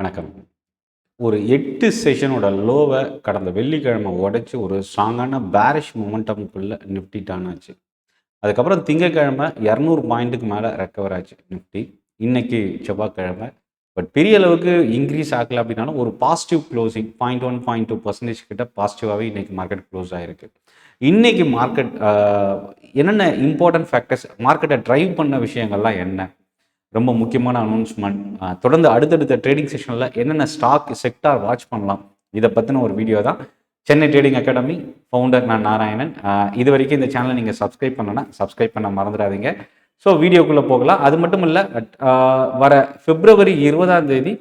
வணக்கம். ஒரு 8 செஷனோட லோவை கடந்த வெள்ளிக்கிழமை உடைச்சு ஒரு ஸ்ட்ராங்கான பேரிஷ் மொமெண்டம்குள்ள நிஃப்டி டர்ன் ஆச்சு. அதுக்கப்புறம் திங்கட்கிழமை 200 பாயிண்ட்டுக்கு மேலே ரெக்கவர் ஆச்சு நிஃப்டி. இன்னைக்கு செவ்வாய்க்கிழமை பெரிய அளவுக்கு இன்க்ரீஸ் ஆகலை அப்படின்னாலும் ஒரு பாசிட்டிவ் க்ளோசிங் 0.1 0.2% கிட்ட பாசிட்டிவாகவே இன்னைக்கு மார்க்கெட் க்ளோஸ் ஆகிருக்கு. இன்னைக்கு மார்க்கெட் என்னென்ன இம்பார்ட்டன்ட் ஃபேக்டர்ஸ் மார்க்கெட்டை ட்ரைவ் பண்ண விஷயங்கள்லாம் என்ன, ரொம்ப முக்கியமான அனௌன்ஸ்மெண்ட், தொடர்ந்து அடுத்தடுத்த ட்ரேடிங் செஷனில் என்னென்ன ஸ்டாக் செக்டார் வாட்ச் பண்ணலாம், இதை பற்றின ஒரு வீடியோ தான். சென்னை ட்ரேடிங் அகாடமி ஃபவுண்டர் நான் நாராயணன். இது வரைக்கும் இந்த சேனலை நீங்கள் சப்ஸ்கிரைப் பண்ணனா சப்ஸ்கிரைப் பண்ண மறந்துடாதீங்க. ஸோ வீடியோக்குள்ளே போகலாம். அது மட்டும் இல்லை, வர February 20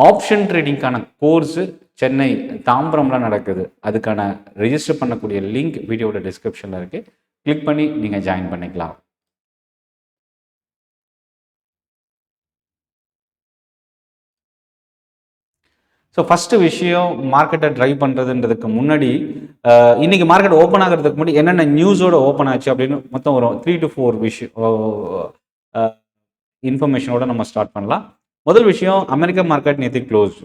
ஆப்ஷன் ட்ரேடிங்கான கோர்ஸு சென்னை தாம்பரம்லாம் நடக்குது. அதுக்கான ரெஜிஸ்டர் பண்ணக்கூடிய லிங்க் வீடியோட டிஸ்கிரிப்ஷனில் இருக்குது. கிளிக் பண்ணி நீங்கள் ஜாயின் பண்ணிக்கலாம். ஸோ ஃபஸ்ட்டு விஷயம், மார்க்கெட்டை ட்ரைவ் பண்ணுறதுன்றதுக்கு முன்னாடி இன்றைக்கி மார்க்கெட் ஓப்பன் ஆகிறதுக்கு முன்னாடி என்னென்ன நியூஸோடு ஓப்பன் ஆச்சு அப்படின்னு மொத்தம் ஒரு 3 to 4 விஷயம் இன்ஃபர்மேஷனோடு நம்ம ஸ்டார்ட் பண்ணலாம். முதல் விஷயம், அமெரிக்க மார்க்கெட் நேற்று க்ளோஸ்.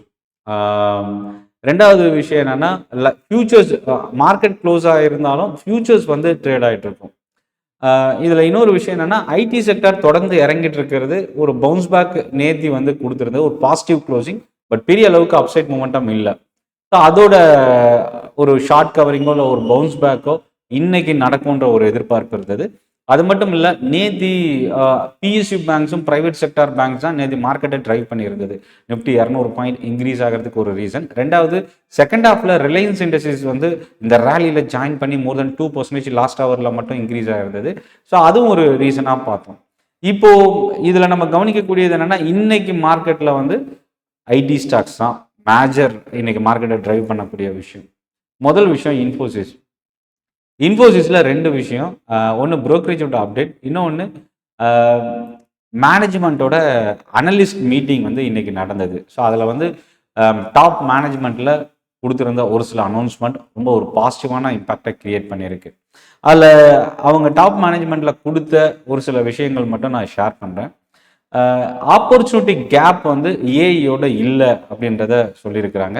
ரெண்டாவது விஷயம் என்னென்னா, ஃபியூச்சர்ஸ் மார்க்கெட் க்ளோஸ் ஆகிருந்தாலும் ஃபியூச்சர்ஸ் வந்து ட்ரேட் ஆகிட்டு இருக்கும். இதில் இன்னொரு விஷயம் என்னென்னா, ஐடி செக்டார் தொடர்ந்து இறங்கிட்டு இருக்கிறது. ஒரு பவுன்ஸ் பேக் நேத்தி வந்து கொடுத்துருந்தது, ஒரு பாசிட்டிவ் க்ளோசிங். பட் பெரிய அளவுக்கு அப்சைட் மொமெண்டம் இல்லை. ஸோ அதோட ஒரு ஷார்ட் கவரிங்கோ இல்லை ஒரு பவுன்ஸ் பேக்கோ இன்னைக்கு நடக்கும்ன்ற ஒரு எதிர்பார்ப்பு இருந்தது. அது மட்டும் இல்லை, நேத்தி பிஎஸ்யூ பேங்க்ஸும் ப்ரைவேட் செக்டார் பேங்க்ஸ் தான் நேற்று மார்க்கெட்டை ட்ரைவ் பண்ணியிருந்தது. நிஃப்டி 200 பாயிண்ட் இன்க்ரீஸ் ஆகிறதுக்கு ஒரு ரீசன். ரெண்டாவது, செகண்ட் ஹாஃபில் ரிலையன்ஸ் இண்டஸ்ட்ரீஸ் வந்து இந்த ரேலியில் ஜாயின் பண்ணி more than 2% லாஸ்ட் ஹவரில் மட்டும் இன்க்ரீஸ் ஆகிருந்தது. ஸோ அதுவும் ஒரு ரீசனாக பார்த்தோம். இப்போது இதில் நம்ம கவனிக்கக்கூடியது என்னென்னா, இன்னைக்கு மார்க்கெட்டில் வந்து ஐடி ஸ்டாக்ஸ் தான் மேஜர் இன்னைக்கு மார்க்கெட்டை ட்ரைவ் பண்ணக்கூடிய விஷயம். முதல் விஷயம் இன்ஃபோசிஸில் 2 விஷயம். ஒன்று புரோக்கரேஜோட அப்டேட், இன்னொன்று மேனேஜ்மெண்ட்டோட அனலிஸ்ட் மீட்டிங் வந்து இன்னைக்கு நடந்தது. ஸோ அதில் வந்து டாப் மேனேஜ்மெண்ட்டில் கொடுத்துருந்த ஒரு சில அனௌன்ஸ்மெண்ட் ரொம்ப ஒரு பாசிட்டிவான இம்பேக்டை கிரியேட் பண்ணியிருக்கு. அதில் அவங்க டாப் மேனேஜ்மெண்ட்டில் கொடுத்த ஒரு சில விஷயங்கள் மட்டும் நான் ஷேர் பண்ணுறேன். ஆப்பர்ச்சுனிட்டி கேப் வந்து ஏஐயோட இல்லை அப்படின்றத சொல்லியிருக்கிறாங்க.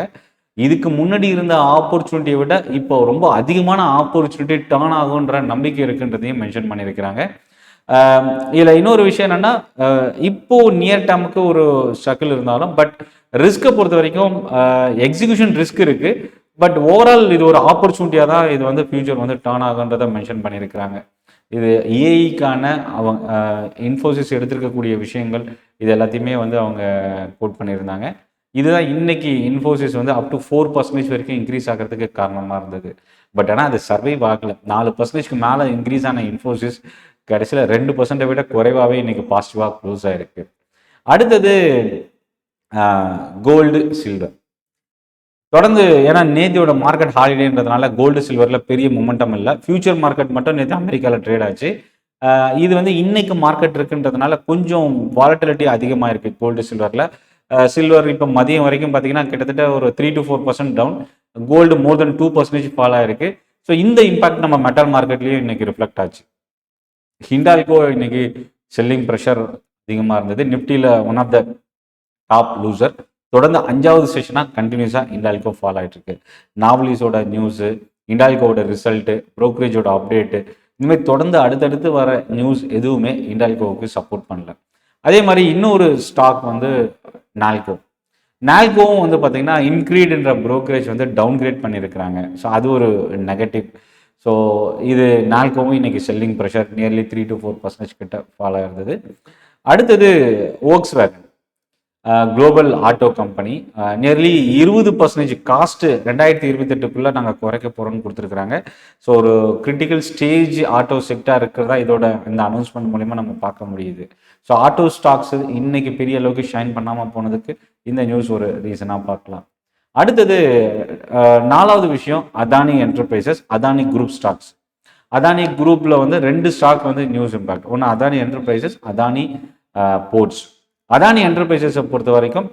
இதுக்கு முன்னாடி இருந்த ஆப்பர்ச்சுனிட்டியை விட இப்போ ரொம்ப அதிகமான ஆப்பர்ச்சுனிட்டி டர்ன் ஆகுன்ற நம்பிக்கை இருக்குன்றதையும் மென்ஷன் பண்ணியிருக்கிறாங்க. இதில் இன்னொரு விஷயம் என்னென்னா, இப்போ நியர் டேர்முக்கு ஒரு ஸ்ட்ரகிள் இருந்தாலும் பட் ரிஸ்க்கை பொறுத்த வரைக்கும் எக்ஸிக்யூஷன் ரிஸ்க் இருக்குது. பட் ஓவரால் இது ஒரு ஆப்பர்ச்சுனிட்டியாக தான் இது வந்து ஃபியூச்சர் வந்து டர்ன் ஆகுன்றதை மென்ஷன் பண்ணியிருக்கிறாங்க. இது ஏஐக்கான அவங்க இன்ஃபோசிஸ் எடுத்திருக்கக்கூடிய விஷயங்கள் இது எல்லாத்தையுமே வந்து அவங்க கோட் பண்ணியிருந்தாங்க. இதுதான் இன்னைக்கு இன்ஃபோசிஸ் வந்து அப் டு 4% வரைக்கும் இன்க்ரீஸ் ஆகிறதுக்கு காரணமாக இருந்தது. பட் ஆனால் அது சர்வைவ் ஆகலை. 4%க்கு மேலே இன்க்ரீஸ் ஆன இன்ஃபோசிஸ் கடைசியில் 2% விட குறைவாகவே இன்னைக்கு பாசிட்டிவாக க்ளோஸ் ஆகிருக்கு. அடுத்தது கோல்டு சில்வர். தொடர்ந்து ஏன்னா நேத்தியோட மார்க்கெட் ஹாலிடேன்றதுனால கோல்டு சில்வரில் பெரிய மொமெண்டம் இல்லை. ஃபியூச்சர் மார்க்கெட் மட்டும் நேற்று அமெரிக்காவில் ட்ரேட் ஆச்சு. இது வந்து இன்னைக்கு மார்க்கெட் இருக்குன்றதுனால கொஞ்சம் வாலட்டிலிட்டி அதிகமாக இருக்குது கோல்டு சில்வரில். சில்வர் இப்போ மதியம் வரைக்கும் பார்த்தீங்கன்னா கிட்டத்தட்ட ஒரு 3 to 4% down. Gold more than 2% fall ஆயிருக்கு. ஸோ இந்த இம்பாக்ட் நம்ம மெட்டல் மார்க்கெட்லேயும் இன்னைக்கு ரிஃப்ளெக்ட் ஆச்சு. ஹிண்டால்கோ இன்னைக்கு செல்லிங் ப்ரெஷர் அதிகமாக இருந்தது. நிஃப்டியில் one of the top loser. தொடர்ந்து 5வது செஷனாக கண்டினியூஸாக ஹிண்டால்கோ ஃபாலோ ஆகிட்டு இருக்கு. நாவலிஸோட நியூஸு, ஹிண்டால்கோவோட ரிசல்ட்டு, ப்ரோக்கரேஜோட அப்டேட்டு, இந்தமாதிரி தொடர்ந்து அடுத்தடுத்து வர நியூஸ் எதுவுமே ஹிண்டால்கோவுக்கு சப்போர்ட் பண்ணல. அதே மாதிரி இன்னொரு ஸ்டாக் வந்து நால்கோவும் வந்து பார்த்தீங்கன்னா இன்க்ரீடுன்ற ப்ரோக்கரேஜ் வந்து டவுன்கிரேட் பண்ணியிருக்கிறாங்க. ஸோ அது ஒரு நெகட்டிவ். ஸோ இது நால்கோவும் இன்னைக்கு செல்லிங் ப்ரெஷர் நியர்லி 3 to 4% கிட்ட ஃபாலோ இருந்தது. அடுத்தது Volkswagen global auto company nearly 20% cost 2028க்குள்ளே நாங்கள் குறைக்க போகிறோம்னு கொடுத்துருக்குறாங்க. ஸோ ஒரு கிரிட்டிக்கல் ஸ்டேஜ் ஆட்டோ செக்டார் இருக்கிறதா இதோட இந்த அனௌன்ஸ்மெண்ட் மூலிமா நம்ம பார்க்க முடியுது. ஸோ ஆட்டோ ஸ்டாக்ஸ் இன்னைக்கு பெரிய அளவுக்கு ஷைன் பண்ணாமல் போனதுக்கு இந்த நியூஸ் ஒரு ரீசனாக பார்க்கலாம். அடுத்தது 4வது விஷயம், Adani enterprises, Adani group stocks. Adani குரூப்பில் வந்து 2 ஸ்டாக் வந்து நியூஸ் இம்பாக்ட். ஒன்று அதானி என்டர்பிரைசஸ், அதானி போர்ட்ஸ். அதானி என்டர்பிரைசஸை பொறுத்த வரைக்கும்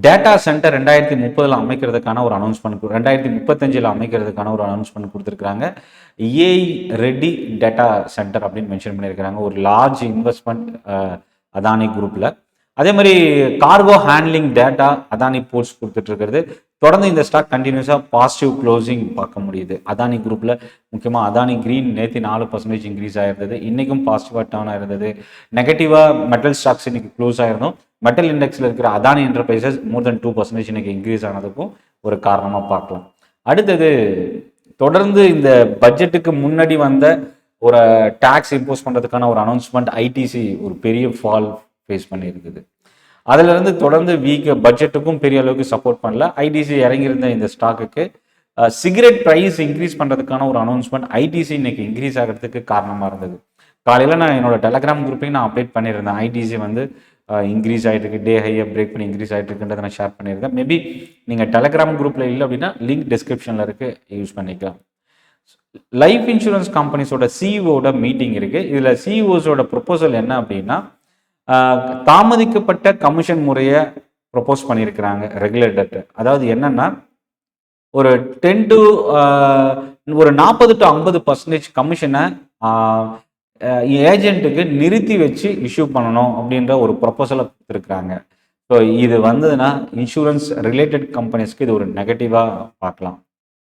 டேட்டா சென்டர் 2030 அமைக்கிறதுக்கான ஒரு அனௌன்ஸ்மெண்ட், 2035 அமைக்கிறதுக்கான ஒரு அனௌன்ஸ்மெண்ட் கொடுத்துருக்காங்க. ஏஐ ரெடி டேட்டா சென்டர் அப்படின்னு மென்ஷன் பண்ணியிருக்கிறாங்க. ஒரு லார்ஜ் இன்வெஸ்ட்மெண்ட் அதானி குரூப்பில். அதே மாதிரி cargo handling data Adani ports கொடுத்துட்டு இருக்கிறது. தொடர்ந்து இந்த ஸ்டாக் கண்டினியூஸாக பாசிட்டிவ் க்ளோசிங் பார்க்க முடியுது. அதானி குரூப்பில் முக்கியமாக அதானி கிரீன் நேற்று 4% இன்க்ரீஸ் ஆயிருந்தது. இன்றைக்கும் பாசிட்டிவாக டர்ன் ஆயிருந்தது. நெகட்டிவாக மெட்டல் ஸ்டாக்ஸ் இன்னைக்கு க்ளோஸ் ஆயிருந்தோம். மெட்டல் இண்டெக்ஸில் இருக்கிற அதானி என்டர்பிரைசஸ் மோர் தென் 2% இன்னைக்கு இன்க்ரீஸ் ஆனதுக்கும் ஒரு காரணமாக பார்க்கலாம். அடுத்தது தொடர்ந்து இந்த பட்ஜெட்டுக்கு முன்னாடி வந்த ஒரு டேக்ஸ் இம்போஸ் பண்ணுறதுக்கான ஒரு அனௌன்ஸ்மெண்ட் ஐடிசி ஒரு பெரிய ஃபால் ஃபேஸ் பண்ணியிருக்குது. அதிலிருந்து தொடர்ந்து பட்ஜெட்டுக்கும் பெரிய அளவுக்கு சப்போர்ட் பண்ணல. ஐடிசி இறங்கியிருந்த இந்த ஸ்டாக்குக்கு சிகரெட் ப்ரைஸ் இன்க்ரீஸ் பண்ணுறதுக்கான ஒரு அனௌன்ஸ்மெண்ட் ஐடிசி இன்னைக்கு இன்க்ரீஸ் ஆகிறதுக்கு காரணமாக இருந்தது. காலையில் நான் என்னோட டெலகிராம் குரூப்பையும் நான் அப்டேட் பண்ணியிருந்தேன். ஐடிசி வந்து இன்க்ரீஸ் ஆகிட்டு இருக்கு, டே ஹையை பிரேக் பண்ணி இன்க்ரீஸ் ஆகிட்டு இருக்குன்றதை நான் ஷேர் பண்ணியிருக்கேன். மேபி நீங்கள் டெலகிராம் குரூப்பில் இல்லை அப்படின்னா லிங்க் டிஸ்கிரிப்ஷனில் இருக்குது, யூஸ் பண்ணிக்கலாம். லைஃப் இன்சூரன்ஸ் கம்பெனிஸோட சிஇஓட மீட்டிங் இருக்குது. இதில் சிஇஓஸோட ப்ரொபோசல் என்ன அப்படின்னா, தாமதிக்கப்பட்ட கமிஷன் முறையை ப்ரொபோஸ் பண்ணியிருக்கிறாங்க ரெகுலேட்டர். அதாவது என்னன்னா, ஒரு 10 to ஒரு 40 to 50% கமிஷனை ஏஜென்ட்டுக்கு நிறுத்தி வச்சு இஷ்யூ பண்ணணும் அப்படின்ற ஒரு ப்ரொபோசலை கொடுத்துருக்குறாங்க. ஸோ இது வந்ததுன்னா இன்சூரன்ஸ் ரிலேட்டட் கம்பெனிஸ்க்கு இது ஒரு நெகட்டிவாக பார்க்கலாம்.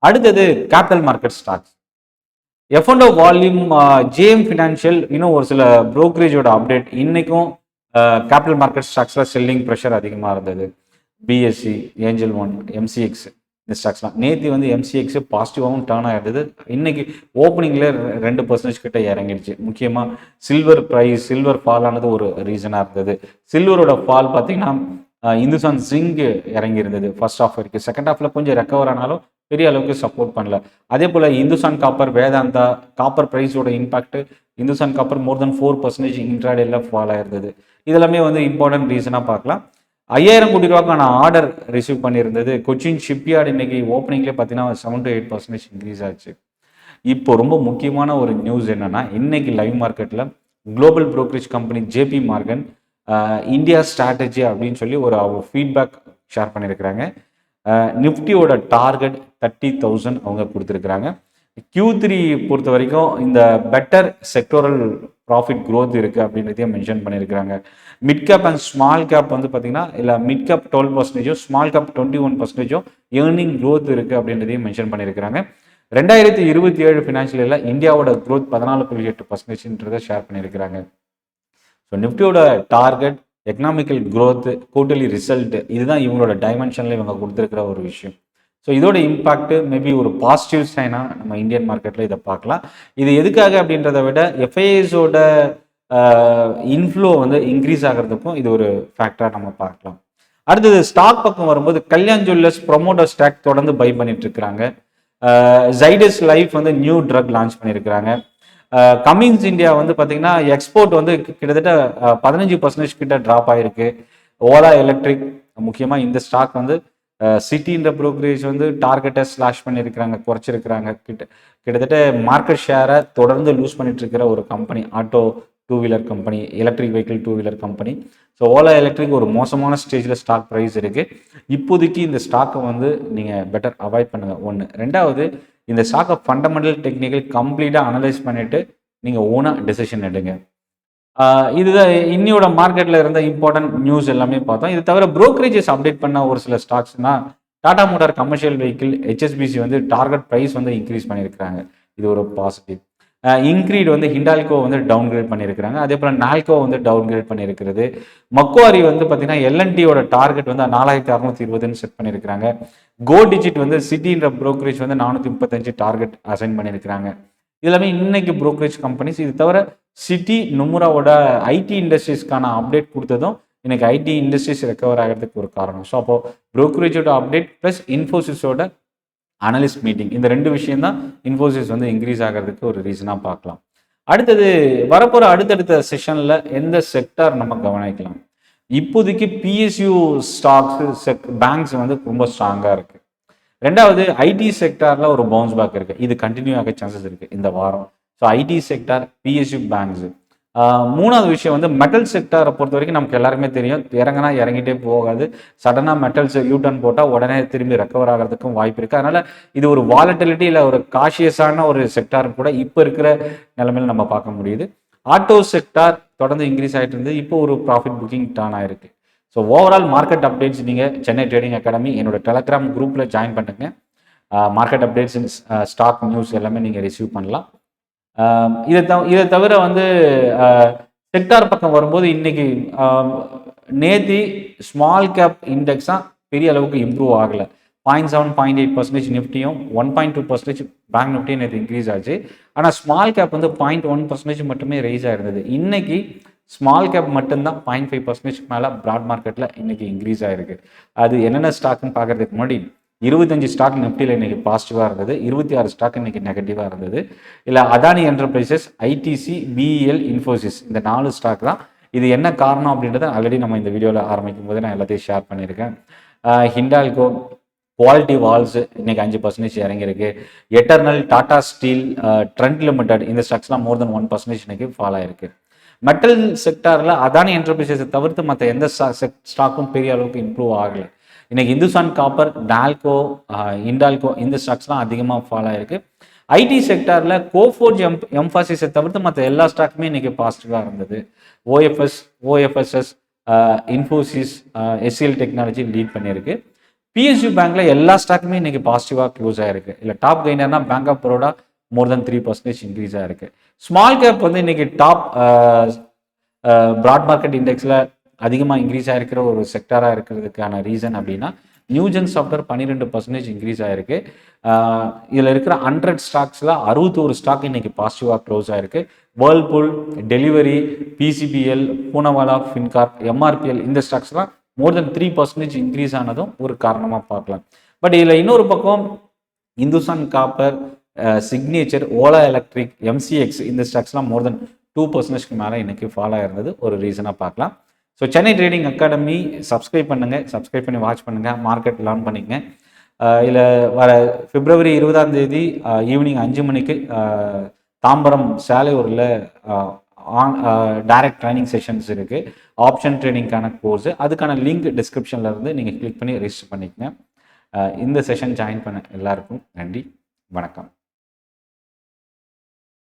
அடுத்தது capital market stocks. F&O volume JM financial இன்னும் ஒரு சில ப்ரோக்கரேஜோட அப்டேட். இன்னைக்கும் கேபிட்டல் மார்க்கெட் ஸ்டாக்ஸில் செல்லிங் ப்ரெஷர் அதிகமாக இருந்தது. பிஎஸ்சி, ஏஞ்சல் ஒன், எம்சிஎக்ஸ் இந்த ஸ்டாக்ஸ்லாம் நேற்று வந்து எம்சிஎக்ஸ் பாசிட்டிவாகவும் டர்ன் ஆகிருந்தது. இன்னைக்கு ஓப்பனிங்கில் 2% கிட்ட இறங்கிடுச்சு. முக்கியமாக சில்வர் ஃபால் ஆனது ஒரு ரீசனாக இருந்தது. சில்வரோட ஃபால் பார்த்தீங்கன்னா இந்துஸ்தான் ஜிங்க் இறங்கியிருந்தது ஃபர்ஸ்ட் ஹாஃப் வரைக்கும். செகண்ட் ஹாஃபில் கொஞ்சம் ரெக்கவர் ஆனாலும் பெரிய அளவுக்கு சப்போர்ட் பண்ணல. அதே போல் இந்துஸ்தான் காப்பர், வேதாந்தா காப்பர் ப்ரைஸோட impact Hindustan copper more than 4% இன்ட்ராடேல ஃபால் ஆயிருந்தது. இதெல்லாமே வந்து இம்பார்ட்டன்ட் ரீசனாக பார்க்கலாம். 5000 கோடி ரூபாய்க்கான ஆர்டர் ரிசீவ் பண்ணியிருந்தது. கொச்சின் ஷிப்யார்டு இன்னைக்கு ஓப்பனிங்லேயே பார்த்தீங்கன்னா 7 to 8% இன்க்ரீஸ் ஆச்சு. இப்போ ரொம்ப முக்கியமான ஒரு நியூஸ் என்னன்னா, இன்னைக்கு லைவ் மார்க்கெட்டில் global brokerage company JP Morgan India strategy அப்படின்னு சொல்லி ஒரு ஃபீட்பேக் ஷேர் பண்ணியிருக்கிறாங்க. நிஃப்டியோட டார்கெட் 30,000 அவங்க கொடுத்துருக்குறாங்க. Q3 பொறுத்த வரைக்கும் இந்த பெட்டர் செக்டோரல் ப்ராஃபிட் க்ரோத் இருக்குது அப்படின்றதையும் மென்ஷன் பண்ணியிருக்கிறாங்க. Mid cap and small cap வந்து பார்த்தீங்கன்னா இல்லை mid cap 12%, small cap 21% earning growth இருக்குது அப்படின்றதையும் மென்ஷன் பண்ணியிருக்கிறாங்க. 2027 ஃபினான்ஷியல் இயரில் இந்தியாவோட க்ரோத் 14.8% ஷேர் பண்ணியிருக்கிறாங்க. ஸோ நிஃப்டியோட target, economical growth, quarterly result, இதுதான் இவங்களோட டைமென்ஷனில் இவங்க கொடுத்துருக்கிற ஒரு விஷயம். ஸோ இதோட இம்பாக்ட் மேபி ஒரு பாசிட்டிவ் சைனாக நம்ம இந்தியன் மார்க்கெட்டில் இதை பார்க்கலாம். இது எதுக்காக அப்படின்றத விட எஃப்ஐஎஸோட இன்ஃப்ளோ வந்து இன்க்ரீஸ் ஆகிறதுக்கும் இது ஒரு ஃபேக்டராக நம்ம பார்க்கலாம். அடுத்தது ஸ்டாக் பக்கம் வரும்போது கல்யாண் ஜுவல்லர்ஸ் ப்ரொமோட்டர் ஸ்டாக் தொடர்ந்து பை பண்ணிட்டு இருக்கிறாங்க. ஜைடஸ் லைஃப் வந்து நியூ ட்ரக் லான்ச் பண்ணியிருக்கிறாங்க. கமின்ஸ் இந்தியா வந்து பார்த்தீங்கன்னா எக்ஸ்போர்ட் வந்து கிட்டத்தட்ட 15% கிட்ட ட்ராப் ஆகிருக்கு. ஓலா எலக்ட்ரிக் முக்கியமாக இந்த ஸ்டாக் வந்து சிட்டின்ற ப்ரோக்கரேஜ் வந்து டார்கெட்டை ஸ்லாஷ் பண்ணியிருக்கிறாங்க, குறைச்சிருக்கிறாங்க. கிட்டத்தட்ட மார்க்கெட் ஷேரை தொடர்ந்து லூஸ் பண்ணிட்டு இருக்கிற ஒரு company, auto two wheeler company, electric vehicle two wheeler company. So Ola electric ஒரு மோசமான ஸ்டேஜில் ஸ்டாக் ப்ரைஸ் இருக்குது. இப்போதைக்கு இந்த ஸ்டாக்கை வந்து நீங்கள் பெட்டர் அவாய்ட் பண்ணுங்கள். ஒன்று. ரெண்டாவது, இந்த ஸ்டாக்கை ஃபண்டமெண்டல் டெக்னிக்கல் கம்ப்ளீட்டாக அனலைஸ் பண்ணிவிட்டு நீங்கள் ஓனாக டெசிஷன் எடுங்க. இதுதான் இன்னியோட மார்க்கெட்டில் இருந்த இம்பார்ட்டன்ட் நியூஸ் எல்லாமே பார்த்தோம். இது தவிர ப்ரோக்கரேஜஸ் அப்டேட் பண்ண ஒரு சில ஸ்டாக்ஸ்னா Tata motor commercial vehicle HSBC வந்து டார்கெட் ப்ரைஸ் வந்து இன்க்ரீஸ் பண்ணியிருக்கிறாங்க. இது ஒரு பாசிட்டிவ். இன்க்ரீட் வந்து ஹிண்டால்கோ வந்து டவுன்கிரேட் பண்ணியிருக்கிறாங்க. அதே போல் நால்கோ வந்து டவுன்கிரேட் பண்ணியிருக்கிறது. மக்குவாரி வந்து பார்த்தீங்கன்னா எல்என்டியோட டார்கெட் வந்து 4620 செட் பண்ணியிருக்கிறாங்க. கோ டிஜிட் வந்து சிட்டின்ற ப்ரோக்கரேஜ் வந்து 435 டார்கெட் அசைன் பண்ணியிருக்கிறாங்க. இதெல்லாமே இன்னைக்கு ப்ரோக்கரேஜ் கம்பெனிஸ். இது தவிர சிட்டி நுமுராவோட ஐடி இண்டஸ்ட்ரீஸ்க்கான அப்டேட் கொடுத்ததும் இன்னைக்கு ஐடி இண்டஸ்ட்ரீஸ் ரெக்கவர் ஆகிறதுக்கு ஒரு காரணம். ஸோ அப்போ ப்ரோக்கரேஜோட அப்டேட் ப்ளஸ் இன்ஃபோசிஸோட அனலிஸ்ட் மீட்டிங், இந்த 2 விஷயம் தான் இன்ஃபோசிஸ் வந்து இன்க்ரீஸ் ஆகிறதுக்கு ஒரு ரீசனாக பார்க்கலாம். அடுத்தது வரப்போகிற அடுத்தடுத்த செஷனில் எந்த செக்டார் நம்ம கவனிக்கலாம். இப்போதைக்கு PSU ஸ்டாக்ஸ் பேங்க்ஸ் வந்து ரொம்ப ஸ்ட்ராங்காக இருக்குது. ரெண்டாவது, ஐடி செக்டாரில் ஒரு பவுன்ஸ் பேக் இருக்குது. இது கண்டினியூ ஆக சான்சஸ் இருக்குது இந்த வாரம். So IT sector, PSU banks. மூணாவது விஷயம் வந்து மெட்டல் செக்டாரை பொறுத்த வரைக்கும் நமக்கு எல்லாருமே தெரியும், இறங்கினா இறங்கிட்டே போகாது. சடனாக மெட்டல்ஸ் யூட்டர்ன் போட்டால் உடனே திரும்பி ரெக்கவர் ஆகிறதுக்கும் வாய்ப்பு இருக்குது. அதனால் இது ஒரு வாலட்டிலிட்டி இல்லை ஒரு காஷியஸான ஒரு செக்டார் கூட இப்போ இருக்கிற நிலைமையில் நம்ம பார்க்க முடியுது. ஆட்டோ செக்டார் தொடர்ந்து இன்க்ரீஸ் ஆகிட்டு இருந்து இப்போ ஒரு ப்ராஃபிட் புக்கிங் டர்ன் ஆயிருக்கு. ஸோ ஓவரால் மார்க்கெட் அப்டேட்ஸ் நீங்கள் சென்னை ட்ரேடிங் அகாடமி என்னோட டெலகிராம் குரூப்பில் ஜாயின் பண்ணுங்க. மார்க்கெட் அப்டேட்ஸ், ஸ்டாக் நியூஸ் எல்லாமே நீங்கள் ரிசீவ் பண்ணலாம். இதை தவிர வந்து செக்டார் பக்கம் வரும்போது இன்னைக்கு நேத்தி ஸ்மால் கேப் இண்டெக்ஸாக பெரிய அளவுக்கு இம்ப்ரூவ் ஆகலை. 0.7 0.8% நிஃப்டியும் 1.2% பேங்க் நிஃப்டியும் நேற்று இன்க்ரீஸ் ஆச்சு. ஆனால் ஸ்மால் கேப் வந்து 0.1% மட்டுமே ரைஸ் ஆயிருந்தது. இன்னைக்கு ஸ்மால் கேப் மட்டும்தான் 0.5% மேலே ப்ராட் மார்க்கெட்டில் இன்னைக்கு இன்க்ரீஸ் ஆயிருக்கு. அது என்னென்ன ஸ்டாக்னு பார்க்கறதுக்கு முன்னாடி 25 ஸ்டாக் நிஃப்டியில் இன்னைக்கு பாசிட்டிவாக இருந்தது, 26 ஸ்டாக் இன்னைக்கு நெகட்டிவாக இருந்தது. இல்லை Adani enterprises, ITC, BEL, Infosys இந்த 4 ஸ்டாக் தான். இது என்ன காரணம் அப்படின்றத ஆல்ரெடி நம்ம இந்த வீடியோவில் ஆரம்பிக்கும் போது நான் எல்லாத்தையும் ஷேர் பண்ணியிருக்கேன். ஹிண்டால்கோ, குவாலிட்டி வால்ஸ் இன்னைக்கு 5% இறங்கியிருக்கு. Eternal, Tata steel, Trent limited இந்த ஸ்டாக்ஸ்லாம் மோர் தென் 1% இன்னைக்கு ஃபால் ஆயிருக்கு. மெட்டல் செக்டாரில் அதானி என்டர்பிரைசஸை தவிர்த்து மற்ற எந்த ஸ்டாக்கும் பெரிய அளவுக்கு இம்ப்ரூவ் ஆகலை. இன்னைக்கு இந்துஸ்தான் காப்பர், நால்கோ, இண்டால்கோ இந்த ஸ்டாக்ஸ்லாம் அதிகமாக ஃபால் ஆயிருக்கு. ஐடி செக்டாரில் கோஃபோர்ஜ், எம்ஃபாசிஸை தவிர்த்து மற்ற எல்லா ஸ்டாக்குமே இன்னைக்கு பாசிட்டிவாக இருந்தது. OFSS, Infosys, SCL technology lead பண்ணியிருக்கு. பிஎஸ்யூ பேங்க்ல எல்லா ஸ்டாக்குமே இன்னைக்கு பாசிட்டிவாக க்ளோஸ் ஆயிருக்கு. இல்லை டாப் கெய்னர்னா bank of Baroda more than 3% increase ஆயிருக்கு. ஸ்மால் கேப் வந்து இன்னைக்கு டாப் ப்ராட் மார்க்கெட் இண்டெக்ஸில் அதிகமாக இன்க்ரீஸ் ஆகிருக்கிற ஒரு செக்டராக இருக்கிறதுக்கான ரீசன் அப்படின்னா நியூஜென் சாஃப்ட்வேர் 12% இன்க்ரீஸ் ஆகிருக்கு. இதில் இருக்கிற 100 ஸ்டாக்ஸில் 61 ஸ்டாக் இன்னைக்கு பாசிட்டிவாக க்ளோஸ் ஆகிருக்கு. Whirlpool, delivery, PCBL, Poonawalla, Fincorp, MRPL இந்த ஸ்டாக்ஸ்லாம் மோர் தென் 3% இன்க்ரீஸ் ஆனதும் ஒரு காரணமாக பார்க்கலாம். பட் இதில் இன்னொரு பக்கம் Hindustan copper, signature, Ola electric, MCX இந்த ஸ்டாக்ஸ்லாம் மோர் தென் 2%க்கு மேலே இன்னைக்கு ஃபாலோ ஆயிருந்தது ஒரு ரீசனாக பார்க்கலாம். So Chennai trading academy subscribe பண்ணுங்கள், சப்ஸ்கிரைப் பண்ணி வாட்ச் பண்ணுங்கள், மார்க்கெட் லேர்ன் பண்ணிக்கங்க. இதில் வர பிப்ரவரி 20 ஈவினிங் 5 மணிக்கு தாம்பரம் சாலையூரில் டைரக்ட் ட்ரைனிங் செஷன்ஸ் இருக்குது. ஆப்ஷன் ட்ரைனிங்கான கோர்ஸ், அதுக்கான லிங்க் டிஸ்கிரிப்ஷனில் இருந்து நீங்கள் கிளிக் பண்ணி ரெஜிஸ்டர் பண்ணிக்கங்க. இந்த செஷன் ஜாயின் பண்ண எல்லாருக்கும் நன்றி, வணக்கம்.